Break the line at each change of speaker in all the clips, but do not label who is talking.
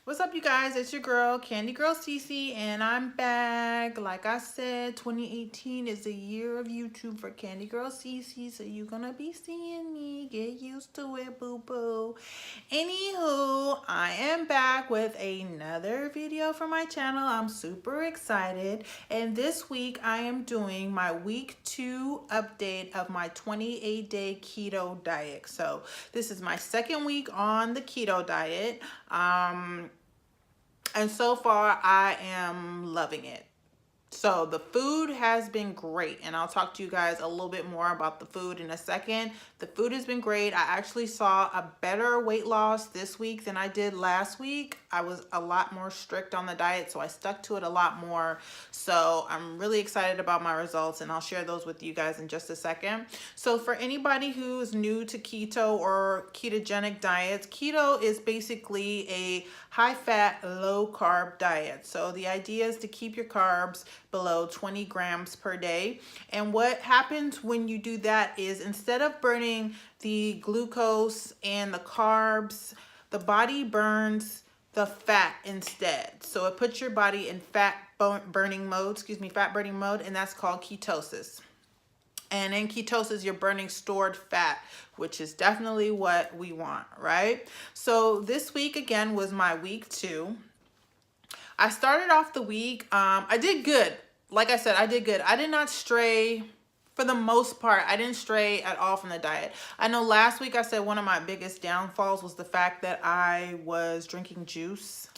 What's up, you guys? It's your girl, Candy Girl Cece, and I'm back. Like I said, 2018 is the year of YouTube for Candy Girl Cece, so you're gonna be seeing me. Get used to it, boo-boo. Anywho, I am back with another video for my channel. I'm super excited, and this week I am doing my week 2 update of my 28-day keto diet. So this is my second week on the keto diet. And so far, I am loving it. So the food has been great, and I'll talk to you guys a little bit more about the food in a second. The food has been great. I actually saw a better weight loss this week than I did last week. I was a lot more strict on the diet, so I stuck to it a lot more. So I'm really excited about my results, and I'll share those with you guys in just a second. So for anybody who's new to keto or ketogenic diets, keto is basically a high-fat, low-carb diet. So the idea is to keep your carbs below 20 grams per day. And what happens when you do that is, instead of burning the glucose and the carbs, the body burns the fat instead. So it puts your body in fat burning mode, and that's called ketosis. And in ketosis, you're burning stored fat, which is definitely what we want, right? So this week, again, was my week 2. I started off the week, I did good. Like I said, I did good. I did not stray, for the most part. I didn't stray at all from the diet. I know last week I said one of my biggest downfalls was the fact that I was drinking juice.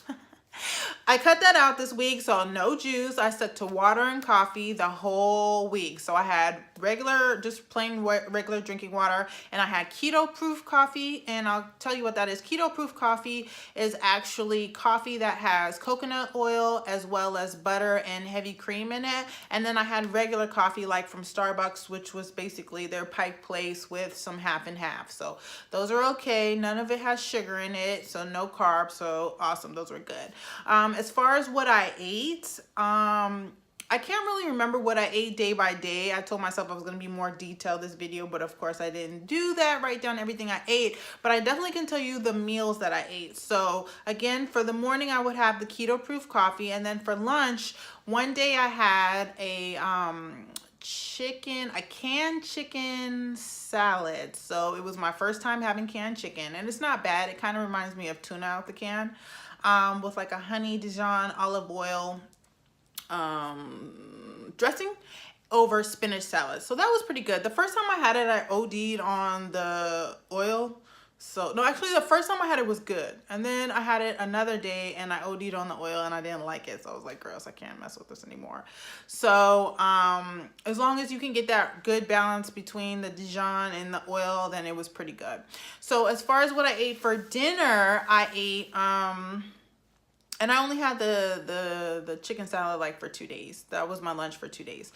I cut that out this week, so no juice. I stuck to water and coffee the whole week. So I had regular, just plain regular drinking water, and I had keto proof coffee, and I'll tell you what that is. Keto proof coffee is actually coffee that has coconut oil as well as butter and heavy cream in it. And then I had regular coffee like from Starbucks, which was basically their Pike Place with some half and half. So those are okay. None of it has sugar in it, so no carbs, so awesome. Those were good. As far as what I ate, I can't really remember what I ate day by day. I told myself I was going to be more detailed this video, but of course I didn't do that, write down everything I ate, but I definitely can tell you the meals that I ate. So again, for the morning, I would have the keto proof coffee, and then for lunch, one day I had a canned chicken salad. So it was my first time having canned chicken, and it's not bad. It kind of reminds me of tuna out the can, with like a honey Dijon olive oil dressing over spinach salad. So that was pretty good. The first time I had it, I OD'd on the oil. So no, actually the first time I had it was good, and then I had it another day and I OD'd on the oil and I didn't like it. So I was like, gross, I can't mess with this anymore. So as long as you can get that good balance between the Dijon and the oil, then it was pretty good. So as far as what I ate for dinner, I ate and I only had the chicken salad like for 2 days. That was my lunch for 2 days.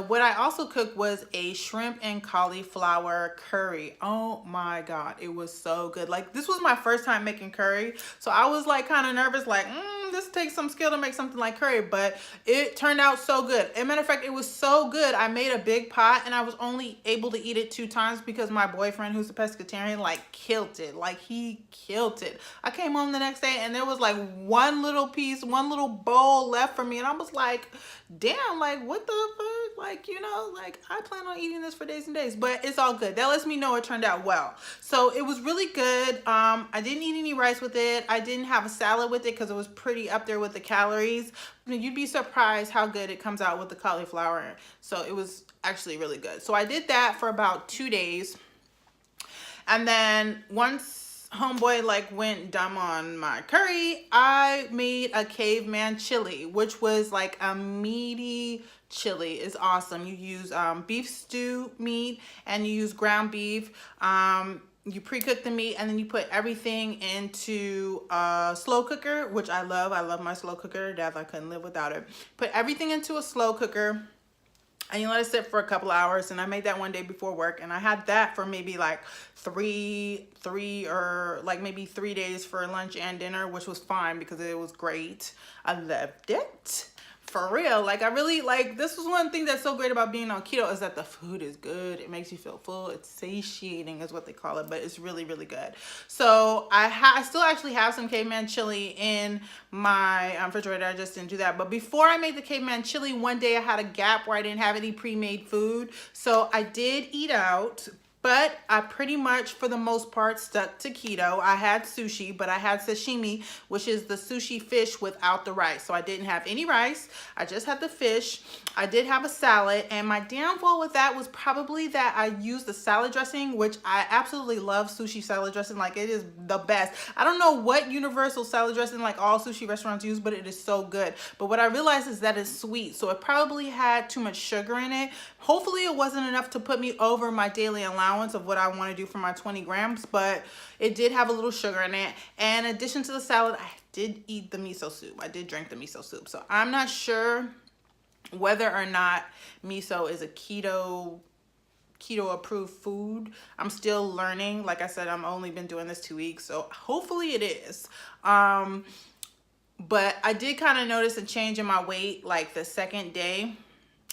What I also cooked was a shrimp and cauliflower curry. Oh my God, it was so good. Like, this was my first time making curry. So I was like kind of nervous, like, this takes some skill to make something like curry, but it turned out so good. As a matter of fact, it was so good. I made a big pot and I was only able to eat it 2 times because my boyfriend, who's a pescatarian, like killed it. Like, he killed it. I came home the next day and there was like one little piece, one little bowl left for me, and I was like, damn, like, what the fuck? Like, you know, like, I plan on eating this for days and days, but it's all good. That lets me know it turned out well. So it was really good. I didn't eat any rice with it. I didn't have a salad with it because it was pretty up there with the calories. I mean, you'd be surprised how good it comes out with the cauliflower. So it was actually really good. So I did that for about 2 days. And then once homeboy like went dumb on my curry, I made a caveman chili, which was like a meaty chili. It's awesome. You use beef stew meat and you use ground beef. You pre-cook the meat and then you put everything into a slow cooker, which I love. I love my slow cooker to death. I couldn't live without it. Put everything into a slow cooker and you let it sit for a couple of hours. And I made that one day before work, and I had that for maybe like three or like maybe 3 days for lunch and dinner, which was fine because it was great. I loved it. For real, like I really like, this is one thing that's so great about being on keto is that the food is good. It makes you feel full. It's satiating is what they call it, but it's really, really good. So I still actually have some caveman chili in my refrigerator. I just didn't do that. But before I made the caveman chili, one day I had a gap where I didn't have any pre-made food. So I did eat out. But I pretty much, for the most part, stuck to keto. I had sushi, but I had sashimi, which is the sushi fish without the rice. So I didn't have any rice. I just had the fish. I did have a salad. And my downfall with that was probably that I used the salad dressing, which I absolutely love sushi salad dressing. Like, it is the best. I don't know what universal salad dressing like all sushi restaurants use, but it is so good. But what I realized is that it's sweet. So it probably had too much sugar in it. Hopefully it wasn't enough to put me over my daily allowance of what I want to do for my 20 grams, but it did have a little sugar in it. And in addition to the salad, I did eat the miso soup. I did drink the miso soup. So I'm not sure whether or not miso is a keto approved food. I'm still learning. Like I said, I've only been doing this 2 weeks, so hopefully it is. But I did kind of notice a change in my weight like the second day.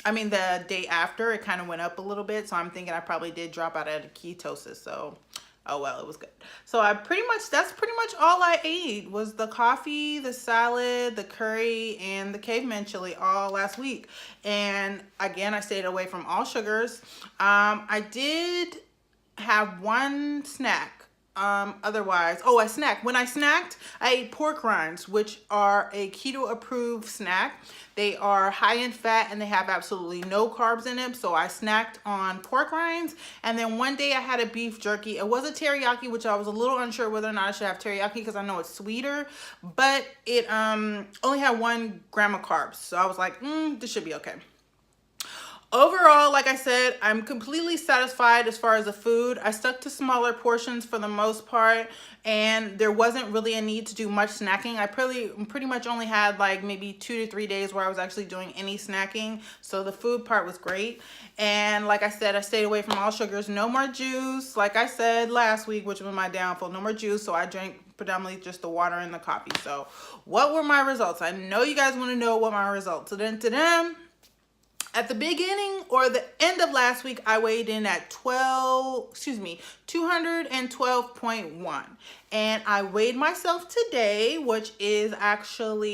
I mean, the day after, it kind of went up a little bit. So I'm thinking I probably did drop out of ketosis. So, oh well, it was good. So that's pretty much all I ate was the coffee, the salad, the curry, and the caveman chili all last week. And again, I stayed away from all sugars. I did have one snack. Otherwise, I snacked. When I snacked, I ate pork rinds, which are a keto approved snack. They are high in fat and they have absolutely no carbs in them. So I snacked on pork rinds. And then one day I had a beef jerky. It was a teriyaki, which I was a little unsure whether or not I should have teriyaki because I know it's sweeter, but it only had 1 gram of carbs. So I was like, this should be okay. Overall, like I said, I'm completely satisfied as far as the food. I stuck to smaller portions for the most part, and there wasn't really a need to do much snacking. I pretty much only had like maybe 2 to 3 days where I was actually doing any snacking. So the food part was great. And like I said, I stayed away from all sugars. No more juice, like I said last week, which was my downfall. No more juice, so I drank predominantly just the water and the coffee. So what were my results? I know you guys want to know what my results. So then at the beginning or the end of last week, I weighed in at 212.1. And I weighed myself today, which is actually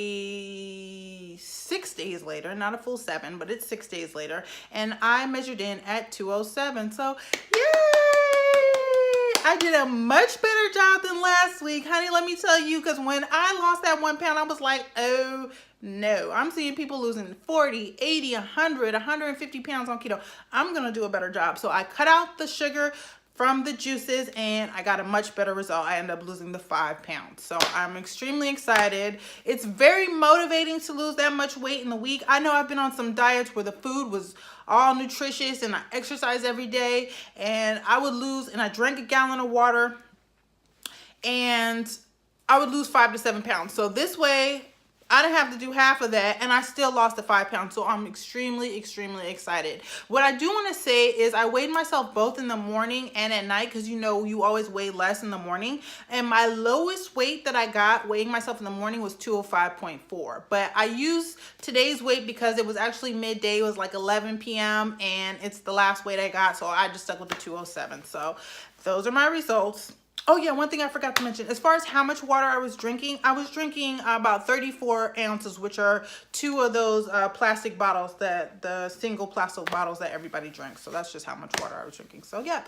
6 days later, not a full 7, but it's 6 days later. And I measured in at 207. So, yay! I did a much better job than last week. Honey, let me tell you, because when I lost that 1 pound, I was like, oh, no. I'm seeing people losing 40, 80, 100, 150 pounds on keto. I'm going to do a better job. So I cut out the sugar from the juices and I got a much better result. I ended up losing the 5 pounds. So I'm extremely excited. It's very motivating to lose that much weight in the week. I know I've been on some diets where the food was all nutritious and I exercise every day and I would lose, and I drank a gallon of water and I would lose 5 to 7 pounds. So this way, I didn't have to do half of that and I still lost the 5 pounds. So I'm extremely, extremely excited. What I do want to say is I weighed myself both in the morning and at night because you know you always weigh less in the morning. And my lowest weight that I got weighing myself in the morning was 205.4. But I used today's weight because it was actually midday. It was like 11 p.m. and it's the last weight I got. So I just stuck with the 207. So those are my results. Oh yeah, one thing I forgot to mention, as far as how much water I was drinking about 34 ounces, which are 2 of those plastic bottles, the single plastic bottles that everybody drinks. So that's just how much water I was drinking. So yeah,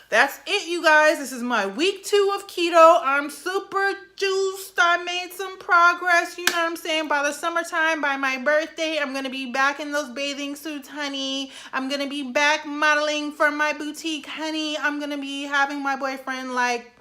that's it, you guys. This is my week 2 of keto. I'm super juiced. I made some progress, you know what I'm saying? By the summertime, by my birthday, I'm going to be back in those bathing suits, honey. I'm going to be back modeling for my boutique, honey. I'm going to be having my boyfriend like,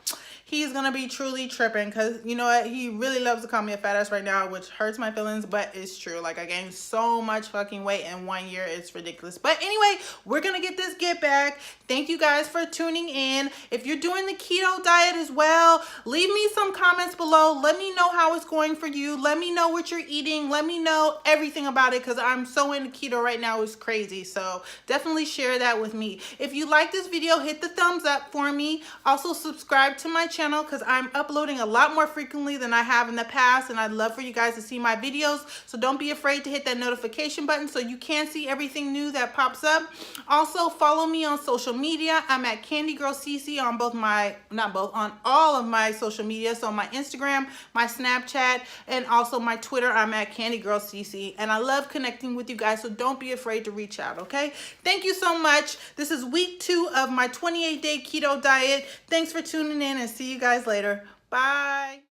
he's gonna be truly tripping because you know what, he really loves to call me a fat ass right now, which hurts my feelings, but it's true. Like, I gained so much fucking weight in 1 year, it's ridiculous. But anyway, we're gonna get back. Thank you guys for tuning in. If you're doing the keto diet as well, leave me some comments below. Let me know how it's going for you. Let me know what you're eating. Let me know everything about it because I'm so into keto right now. It's crazy. So definitely share that with me. If you like this video, hit the thumbs up for me. Also subscribe to my channel channel because I'm uploading a lot more frequently than I have in the past, and I'd love for you guys to see my videos. So don't be afraid to hit that notification button so you can see everything new that pops up. Also, follow me on social media. I'm at Candy Girl CC on on all of my social media. So my Instagram, my Snapchat, and also my Twitter, I'm at Candy Girl CC. And I love connecting with you guys, so don't be afraid to reach out, okay? Thank you so much. This is week 2 of my 28-day keto diet. Thanks for tuning in, and see you guys later. Bye.